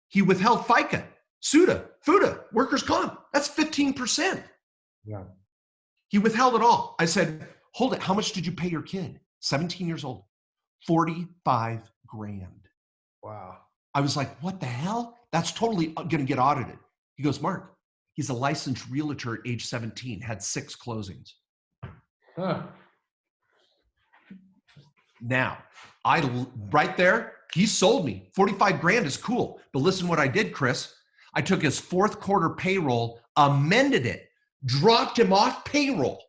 S2: he withheld FICA, SUTA, FUTA, workers' comp. That's 15%.
S1: Yeah.
S2: He withheld it all. I said, hold it. How much did you pay your kid? 17 years old. $45,000.
S1: Wow.
S2: I was like, what the hell? That's totally going to get audited. He goes, Mark, he's a licensed realtor at age 17, had 6 closings.
S1: Huh.
S2: Now, right there, he sold me. $45,000 is cool. But listen what I did, Chris. I took his 4th quarter payroll, amended it, dropped him off payroll,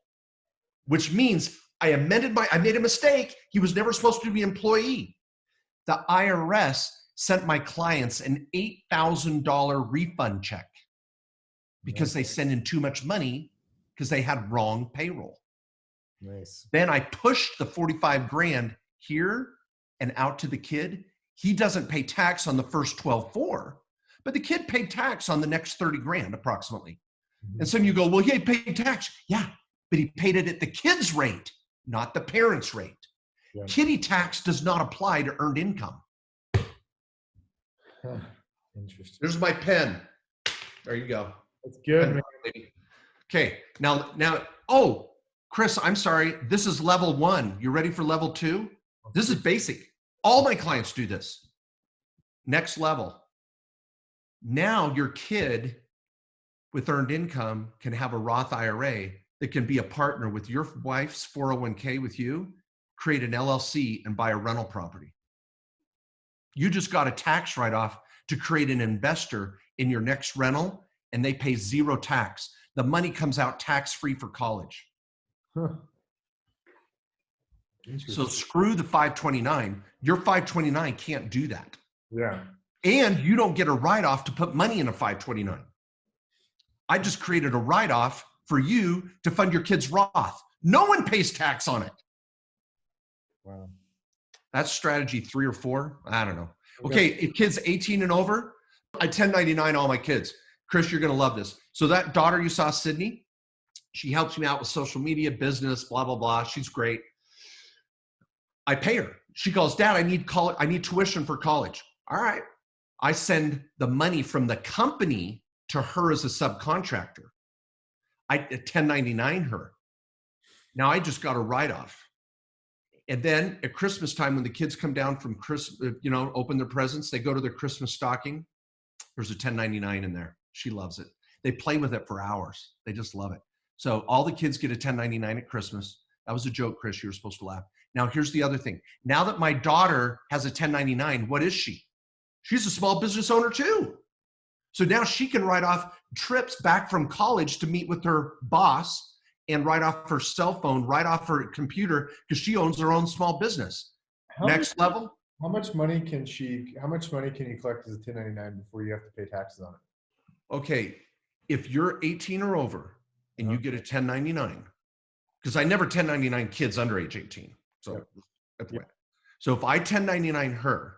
S2: which means I made a mistake. He was never supposed to be an employee. The IRS sent my clients an $8,000 refund check because they sent in too much money because they had wrong payroll.
S1: Nice.
S2: Then I pushed the $45,000 here and out to the kid. He doesn't pay tax on the first 12,400, but the kid paid tax on the next $30,000 approximately. Mm-hmm. And some of you go, well, he paid tax. Yeah, but he paid it at the kid's rate, not the parent's rate. Yeah. Kiddie tax does not apply to earned income.
S1: Huh. Interesting.
S2: There's my pen. There you go.
S1: That's good, man.
S2: Okay, now, oh, Chris, I'm sorry. This is level 1. You ready for level 2? This is basic. All my clients do this. Next level. Now your kid with earned income can have a Roth IRA that can be a partner with your wife's 401k with you, create an LLC and buy a rental property. You just got a tax write-off to create an investor in your next rental and they pay 0 tax. The money comes out tax-free for college.
S1: Huh.
S2: So screw the 529. Your 529 can't do that.
S1: Yeah.
S2: And you don't get a write-off to put money in a 529. I just created a write-off for you to fund your kid's Roth. No one pays tax on it.
S1: Wow.
S2: That's strategy 3 or 4. I don't know. Okay, if kids 18 and over, I 1099 all my kids. Chris, you're going to love this. So that daughter you saw, Sydney, she helps me out with social media, business, blah, blah, blah. She's great. I pay her. She goes, Dad, I need tuition for college. All right. I send the money from the company to her as a subcontractor. I 1099 her. Now I just got a write-off. And then at Christmas time, when the kids come down from Christmas, open their presents, they go to their Christmas stocking. There's a 1099 in there. She loves it. They play with it for hours. They just love it. So all the kids get a 1099 at Christmas. That was a joke, Chris. You were supposed to laugh. Now here's the other thing. Now that my daughter has a 1099, what is she? She's a small business owner too. So now she can write off trips back from college to meet with her boss, and write off her cell phone, write off her computer, because she owns her own small business. Next level.
S1: How much money can you collect as a 1099 before you have to pay taxes on it?
S2: Okay, if you're 18 or over and you get a 1099, because I never 1099 kids under age 18. So, so if I 1099 her,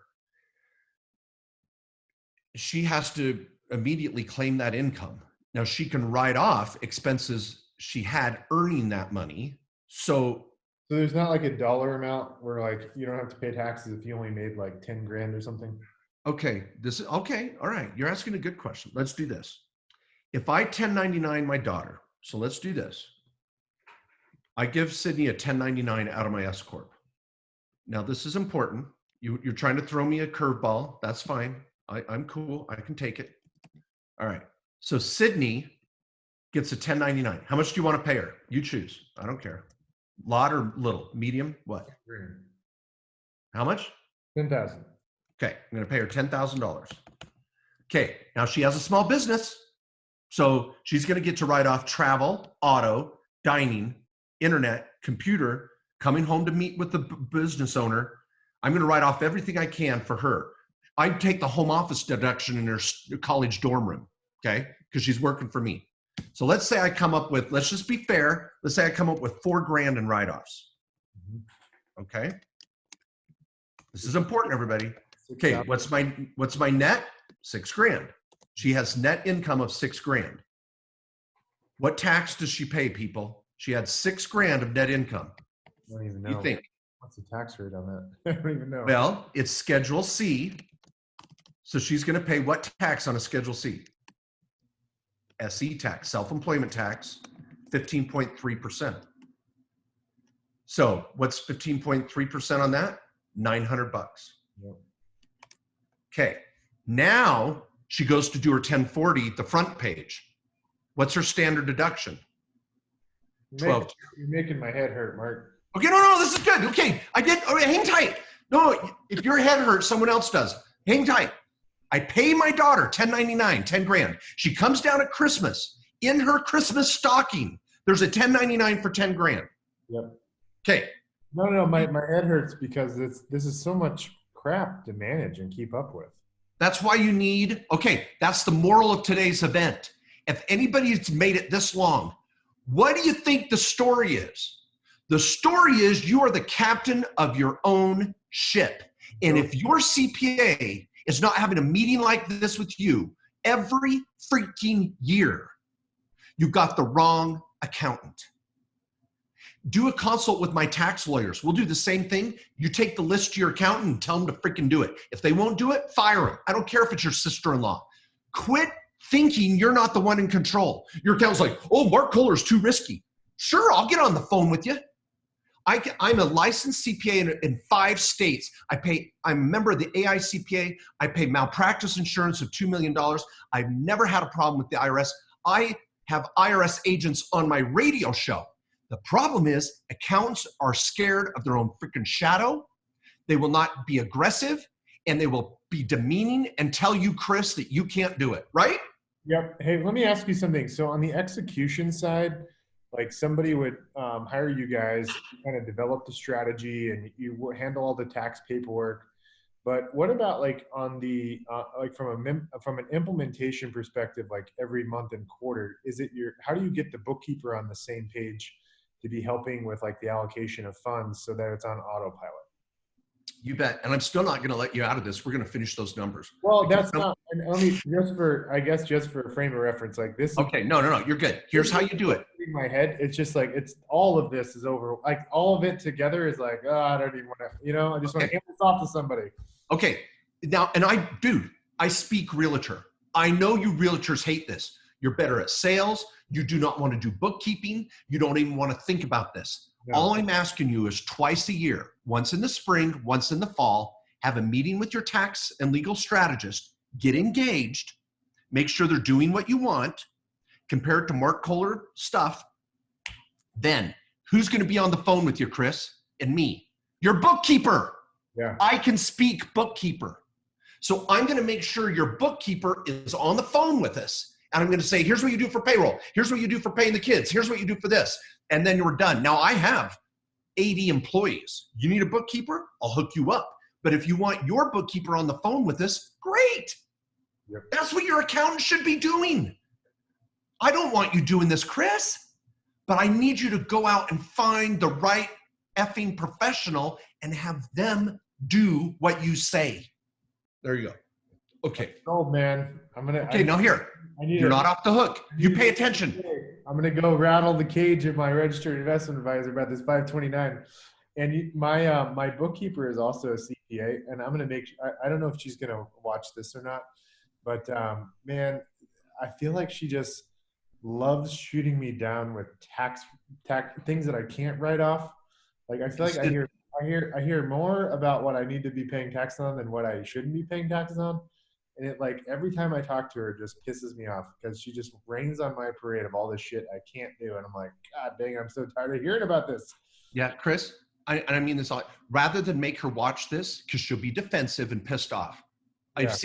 S2: she has to immediately claim that income. Now she can write off expenses she had earning that money. So
S1: there's not like a dollar amount where like you don't have to pay taxes if you only made like 10 grand or something?
S2: Okay, okay. All right. You're asking a good question. Let's do this. If I 1099 my daughter, so let's do this. I give Sydney a 1099 out of my S Corp. Now this is important. You're trying to throw me a curveball. That's fine. I'm cool. I can take it. All right. So Sydney gets a 1099. How much do you want to pay her? You choose. I don't care. Lot or little? Medium? What? How much?
S1: 10,000.
S2: Okay, I'm going to pay her $10,000. Okay, now she has a small business, so she's going to get to write off travel, auto, dining, internet, computer, coming home to meet with the business owner. I'm going to write off everything I can for her. I'd take the home office deduction in her college dorm room, okay, because she's working for me. So let's say I come up with, let's just be fair. Let's say I come up with $4 grand in write-offs. Okay. This is important, everybody. Okay. What's my net? 6 grand. She has net income of 6 grand. What tax does she pay, people? She had 6 grand of net income.
S1: I don't even know.
S2: You think?
S1: What's the tax rate on that? I don't even know.
S2: Well, it's Schedule C. So she's going to pay what tax on a Schedule C? SE tax, self-employment tax, 15.3%. So what's 15.3% on that? $900.
S1: Yep.
S2: Okay. Now she goes to do her 1040, the front page. What's her standard deduction? 12.
S1: You're making my head hurt, Mark.
S2: Okay, no, this is good. Okay, hang tight. No, if your head hurts, someone else does. Hang tight. I pay my daughter 1099, 10 grand. She comes down at Christmas. In her Christmas stocking, there's a 1099 for 10 grand.
S1: Yep.
S2: Okay.
S1: No, my head hurts because this is so much crap to manage and keep up with.
S2: That's why you need, okay, that's the moral of today's event. If anybody's made it this long, what do you think the story is? The story is you are the captain of your own ship. And if your CPA is not having a meeting like this with you every freaking year, you got the wrong accountant. Do a consult with my tax lawyers. We'll do the same thing. You take the list to your accountant and tell them to freaking do it. If they won't do it, fire them. I don't care if it's your sister-in-law. Quit thinking you're not the one in control. Your accountant's like, oh, Mark Kohler's too risky. Sure, I'll get on the phone with you. I'm a licensed CPA in 5 states. I'm a member of the AICPA. I pay malpractice insurance of $2 million. I've never had a problem with the IRS. I have IRS agents on my radio show. The problem is accountants are scared of their own freaking shadow. They will not be aggressive, and they will be demeaning and tell you, Chris, that you can't do it, right?
S1: Yep. Hey, let me ask you something. So on the execution side, like somebody would hire you guys, kind of develop the strategy, and you handle all the tax paperwork. But what about like on the like from an implementation perspective, like every month and quarter, is it your how do you get the bookkeeper on the same page to be helping with like the allocation of funds so that it's on autopilot?
S2: You bet. And I'm still not going to let you out of this. We're going to finish those numbers.
S1: Well, that's not. And let me just for I guess just for a frame of reference, like this is
S2: Okay. No, you're good. Here's how you do it.
S1: in my head. It's just like it's all of this is over. Like all of it together is like, oh, I don't even want to. I just want to hand this off to somebody.
S2: Okay. Now, and I speak realtor. I know you realtors hate this. You're better at sales. You do not want to do bookkeeping. You don't even want to think about this. No. All I'm asking you is twice a year, once in the spring, once in the fall, have a meeting with your tax and legal strategist, get engaged, make sure they're doing what you want, compare it to Mark Kohler stuff. Then who's going to be on the phone with you, Chris? And me, your bookkeeper.
S1: Yeah.
S2: I can speak bookkeeper. So I'm going to make sure your bookkeeper is on the phone with us. And I'm going to say, here's what you do for payroll. Here's what you do for paying the kids. Here's what you do for this. And then we're done. Now I have 80 employees. You need a bookkeeper? I'll hook you up. But if you want your bookkeeper on the phone with us, great.
S1: Yep.
S2: That's what your accountant should be doing. I don't want you doing this, Chris, but I need you to go out and find the right effing professional and have them do what you say. There you go. Okay.
S1: Oh man,
S2: Okay, now here. You're not off the hook. You pay attention.
S1: I'm gonna go rattle the cage of my registered investment advisor about this 529. And my bookkeeper is also a CPA, and I'm gonna make. I don't know if she's gonna watch this or not, but man, I feel like she just loves shooting me down with tax things that I can't write off. Like I feel like I hear more about what I need to be paying tax on than what I shouldn't be paying taxes on. And it like every time I talk to her, it just pisses me off because she just rains on my parade of all this shit I can't do. And I'm like, God dang, I'm so tired of hearing about this.
S2: Yeah, Chris, I mean this, rather than make her watch this because she'll be defensive and pissed off.
S1: Yeah.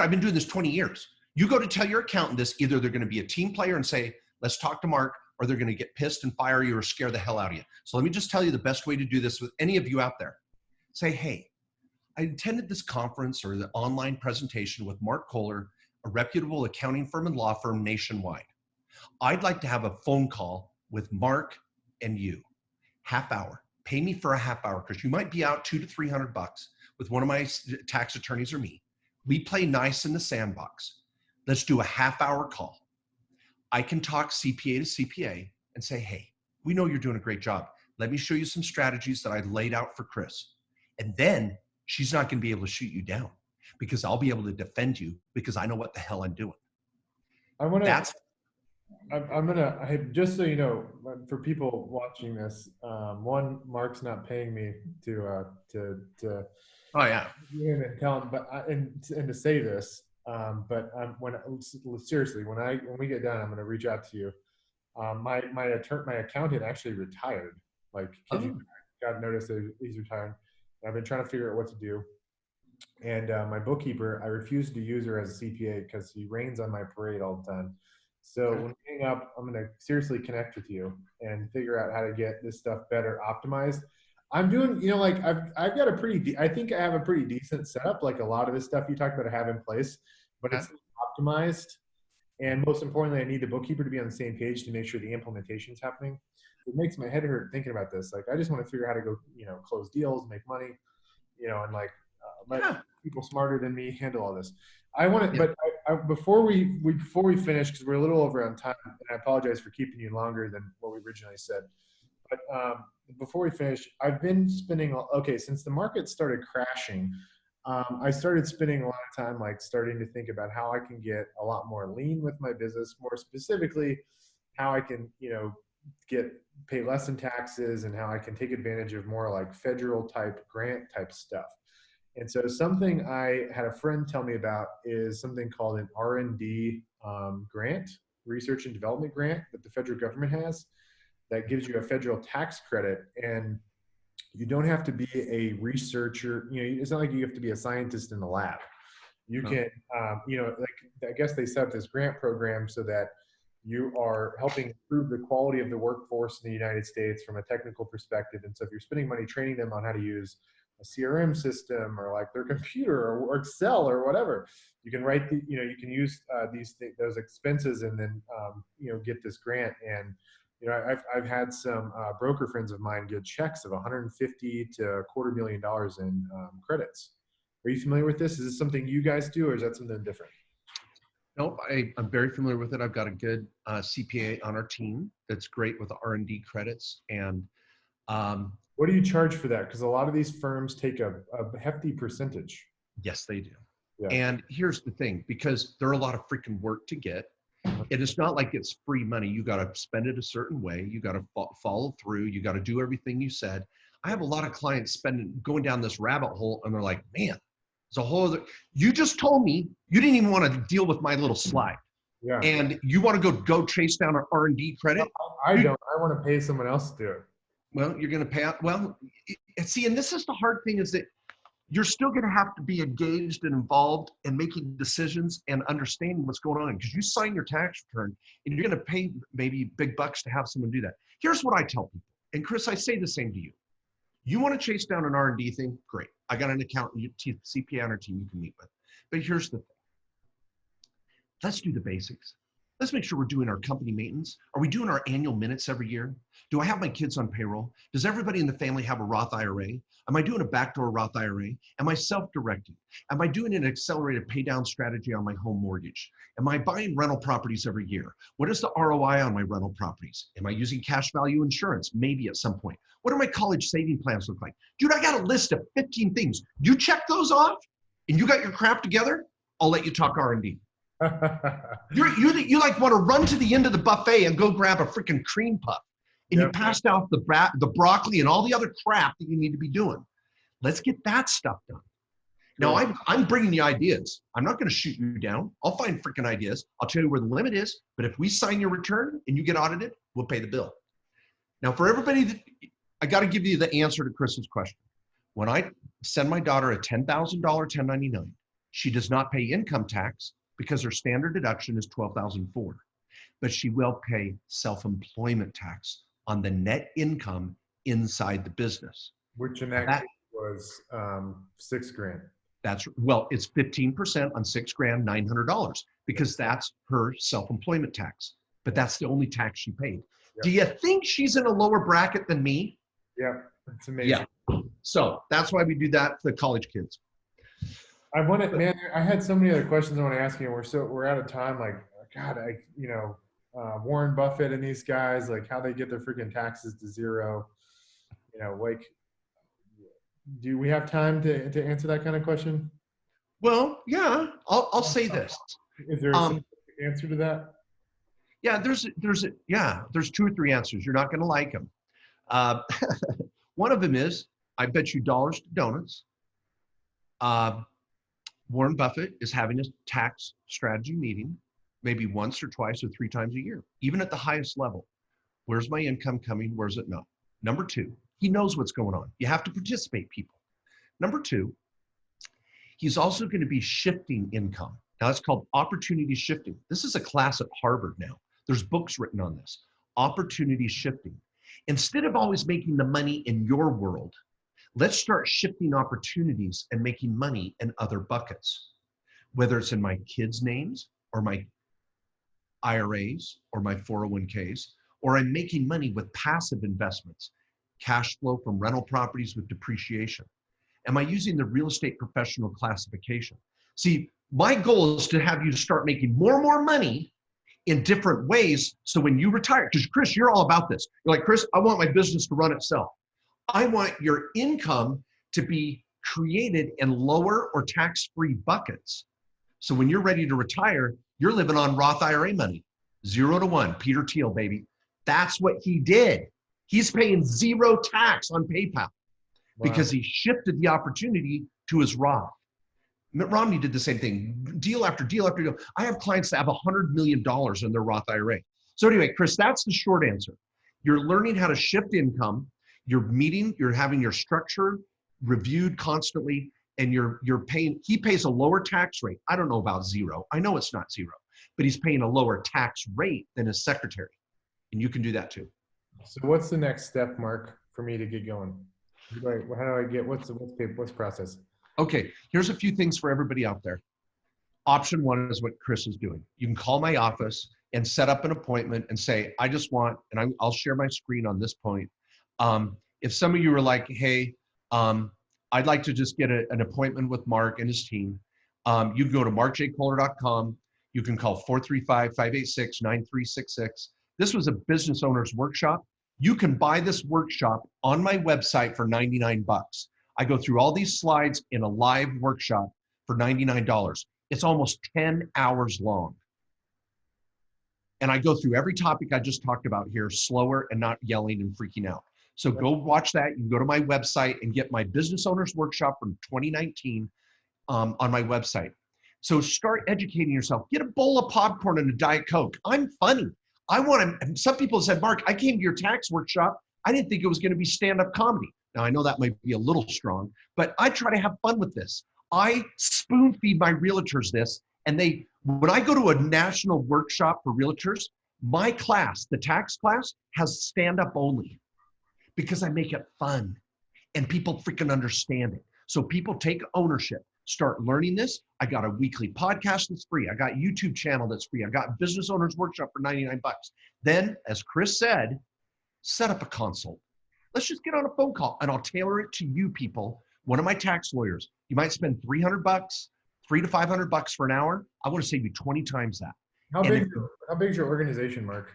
S2: I've been doing this 20 years. You go to tell your accountant this, either they're going to be a team player and say, let's talk to Mark, or they're going to get pissed and fire you or scare the hell out of you. So let me just tell you the best way to do this with any of you out there. Say, hey, I attended this conference or the online presentation with Mark Kohler, a reputable accounting firm and law firm nationwide. I'd like to have a phone call with Mark and you, half hour. Pay me for a half hour because you might be out $200 to $300 with one of my tax attorneys or me. We play nice in the sandbox. Let's do a half hour call. I can talk CPA to CPA and say, hey, we know you're doing a great job. Let me show you some strategies that I laid out for Chris. And then she's not going to be able to shoot you down because I'll be able to defend you because I know what the hell I'm doing.
S1: I'm gonna just so you know, for people watching this, one, Mark's not paying me to
S2: oh yeah,
S1: and tell him, but and to say this, but seriously, when we get done, I'm going to reach out to you. My accountant actually retired. Like, got notice that he's retiring. I've been trying to figure out what to do. And my bookkeeper, I refuse to use her as a CPA because he rains on my parade all the time. So when we hang up, I'm going to seriously connect with you and figure out how to get this stuff better optimized. I'm doing, like I've got I think I have a pretty decent setup. Like a lot of this stuff you talked about I have in place, but it's optimized. And most importantly, I need the bookkeeper to be on the same page to make sure the implementation is happening. It makes my head hurt thinking about this. Like, I just want to figure out how to go, close deals, make money, and like let people smarter than me handle all this. I want to, but before we finish, because we're a little over on time, and I apologize for keeping you longer than what we originally said. But before we finish, I've been spending, since the market started crashing, I started spending a lot of time, like starting to think about how I can get a lot more lean with my business, more specifically, how I can, pay less in taxes and how I can take advantage of more like federal type grant type stuff. And so something I had a friend tell me about is something called an R&D grant, research and development grant that the federal government has that gives you a federal tax credit. And you don't have to be a researcher. It's not like you have to be a scientist in the lab. You can, like, I guess they set up this grant program so that you are helping improve the quality of the workforce in the United States from a technical perspective. And so if you're spending money training them on how to use a CRM system or like their computer or Excel or whatever, you can write the, you can use those expenses and then, get this grant. And, I've had some broker friends of mine get checks of 150 to $250,000 in credits. Are you familiar with this? Is this something you guys do, or is that something different?
S2: No, I'm very familiar with it. I've got a good CPA on our team that's great with R&D credits. And
S1: what do you charge for that? Because a lot of these firms take a hefty percentage.
S2: Yes, they do.
S1: Yeah.
S2: And here's the thing, because there are a lot of freaking work to get. It is not like it's free money. You got to spend it a certain way. You got to follow through. You got to do everything you said. I have a lot of clients going down this rabbit hole, and they're like, man, it's a whole other, you just told me you didn't even want to deal with my little slide.
S1: Yeah.
S2: And you want to go chase down an R&D credit?
S1: I don't. I want to pay someone else to do it.
S2: Well, you're going to pay out. Well, see, and this is the hard thing, is that you're still going to have to be engaged and involved in making decisions and understanding what's going on, because you sign your tax return and you're going to pay maybe big bucks to have someone do that. Here's what I tell people. And Chris, I say the same to you. You want to chase down an R&D thing? Great. I got an accountant, C.P.A. on our team you can meet with. But here's the thing. Let's do the basics. Let's make sure we're doing our company maintenance. Are we doing our annual minutes every year? Do I have my kids on payroll? Does everybody in the family have a Roth IRA? Am I doing a backdoor Roth IRA? Am I self-directing? Am I doing an accelerated pay down strategy on my home mortgage? Am I buying rental properties every year? What is the ROI on my rental properties? Am I using cash value insurance? Maybe at some point. What do my college saving plans look like? Dude, I got a list of 15 things. You check those off and you got your crap together, I'll let you talk R&D. You like want to run to the end of the buffet and go grab a freaking cream puff, and you passed out the broccoli and all the other crap that you need to be doing. Let's get that stuff done. Now I'm bringing the ideas. I'm not going to shoot you down. I'll find freaking ideas. I'll tell you where the limit is. But if we sign your return and you get audited, we'll pay the bill. Now, for everybody, I got to give you the answer to Chris's question. When I send my daughter a $10,000 1099, she does not pay income tax, because her standard deduction is $12,004, but she will pay self-employment tax on the net income inside the business.
S1: Which in that case was $6,000.
S2: It's 15% on $6,000, $900, because that's her self-employment tax, but that's the only tax she paid. Yep. Do you think she's in a lower bracket than me?
S1: Yeah, that's amazing.
S2: Yeah. So that's why we do that for the college kids.
S1: I had so many other questions I want to ask you. We're out of time. Like, God, Warren Buffett and these guys, like how they get their freaking taxes to zero. Do we have time to answer that kind of question?
S2: Well, yeah, I'll say this.
S1: Is there a specific answer to that?
S2: Yeah, there's 2 or 3 answers. You're not going to like them. One of them is, I bet you dollars to donuts. Warren Buffett is having a tax strategy meeting maybe once or twice or 3 times a year, even at the highest level. Where's my income coming? Where's it not? Number 2, he knows what's going on. You have to participate, people. Number 2, he's also going to be shifting income. Now, it's called opportunity shifting. This is a class at Harvard now. There's books written on this. Opportunity shifting. Instead of always making the money in your world, let's start shifting opportunities and making money in other buckets, whether it's in my kids' names or my IRAs or my 401ks, or I'm making money with passive investments, cash flow from rental properties with depreciation. Am I using the real estate professional classification? See, my goal is to have you start making more and more money in different ways. So when you retire, because Chris, you're all about this. You're like, Chris, I want my business to run itself. I want your income to be created in lower or tax-free buckets. So when you're ready to retire, you're living on Roth IRA money, 0 to 1, Peter Thiel, baby. That's what he did. He's paying 0 tax on PayPal because he shifted the opportunity to his Roth. Mitt Romney did the same thing, deal after deal after deal. I have clients that have $100 million in their Roth IRA. So anyway, Chris, that's the short answer. You're learning how to shift income. You're having your structure reviewed constantly, and you're paying, he pays a lower tax rate. I don't know about 0. I know it's not 0, but he's paying a lower tax rate than his secretary. And you can do that too.
S1: So what's the next step, Mark, for me to get going? How do I get, what's the process?
S2: Okay, here's a few things for everybody out there. Option one is what Chris is doing. You can call my office and set up an appointment and say, I just want, and I'll share my screen on this point. If some of you are like, hey, I'd like to just get an appointment with Mark and his team, you can go to markjkohler.com. You can call 435-586-9366. This was a business owner's workshop. You can buy this workshop on my website for $99. I go through all these slides in a live workshop for $99. It's almost 10 hours long. And I go through every topic I just talked about here, slower and not yelling and freaking out. So go watch that. You can go to my website and get my business owners workshop from 2019 on my website. So start educating yourself. Get a bowl of popcorn and a Diet Coke. I'm funny. I want to, some people said, Mark, I came to your tax workshop. I didn't think it was going to be stand-up comedy. Now I know that might be a little strong, but I try to have fun with this. I spoon feed my realtors this, and when I go to a national workshop for realtors, my class, the tax class, has stand-up only because I make it fun and people freaking understand it. So people take ownership, start learning this. I got a weekly podcast that's free. I got YouTube channel that's free. I got business owners workshop for $99. Then, as Chris said, set up a consult. Let's just get on a phone call and I'll tailor it to you people. One of my tax lawyers, you might spend $300, $300 to $500 for an hour. I want to save you 20 times that.
S1: How big is your organization, Mark?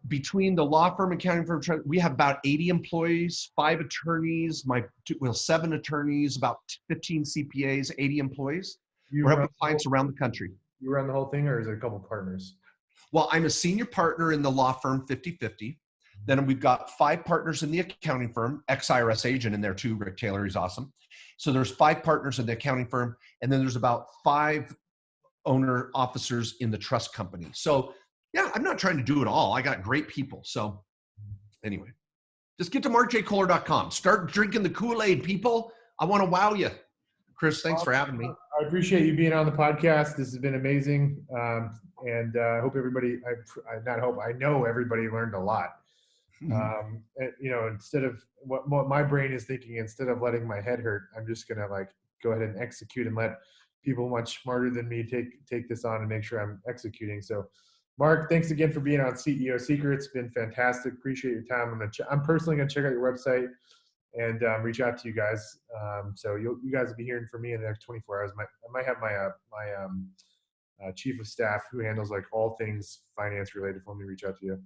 S2: Between the law firm, accounting firm, we have about 80 employees, 5 attorneys, 7 attorneys, about 15 CPAs, 80 employees. We're helping clients around the country.
S1: You run the whole thing, or is it a couple partners?
S2: Well, I'm a senior partner in the law firm 50/50. Then we've got 5 partners in the accounting firm, ex-IRS agent in there too. Rick Taylor, he's awesome. So there's 5 partners in the accounting firm, and then there's about 5 owner officers in the trust company. So yeah, I'm not trying to do it all. I got great people. So anyway, just get to markjkohler.com. Start drinking the Kool-Aid, people. I want to wow you. Chris, thanks for having me.
S1: I appreciate you being on the podcast. This has been amazing. And I hope everybody, I know everybody learned a lot. And, instead of what my brain is thinking, instead of letting my head hurt, I'm just going to go ahead and execute and let people much smarter than me take this on and make sure I'm executing. So Mark, thanks again for being on CEO Secrets. It's been fantastic. Appreciate your time. I'm personally going to check out your website and reach out to you guys. So you guys will be hearing from me in the next 24 hours. I might have my chief of staff who handles all things finance related for me reach out to you.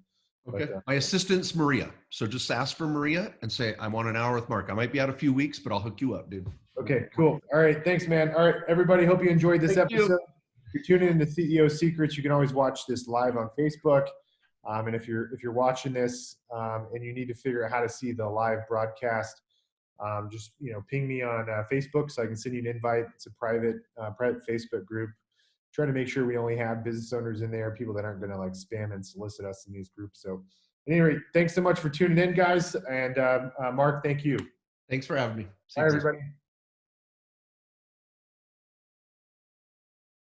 S2: Okay. My assistant's Maria. So just ask for Maria and say, I want an hour with Mark. I might be out a few weeks, but I'll hook you up, dude.
S1: Okay, cool. All right. Thanks, man. All right, everybody. Hope you enjoyed this episode. If you're tuning into CEO Secrets, you can always watch this live on Facebook. And if you're watching this and you need to figure out how to see the live broadcast, just ping me on Facebook so I can send you an invite. It's a private Facebook group. Try to make sure we only have business owners in there, people that aren't going to spam and solicit us in these groups. So at any rate, thanks so much for tuning in, guys. And Mark, thank you.
S2: Thanks for having me.
S1: Bye, everybody.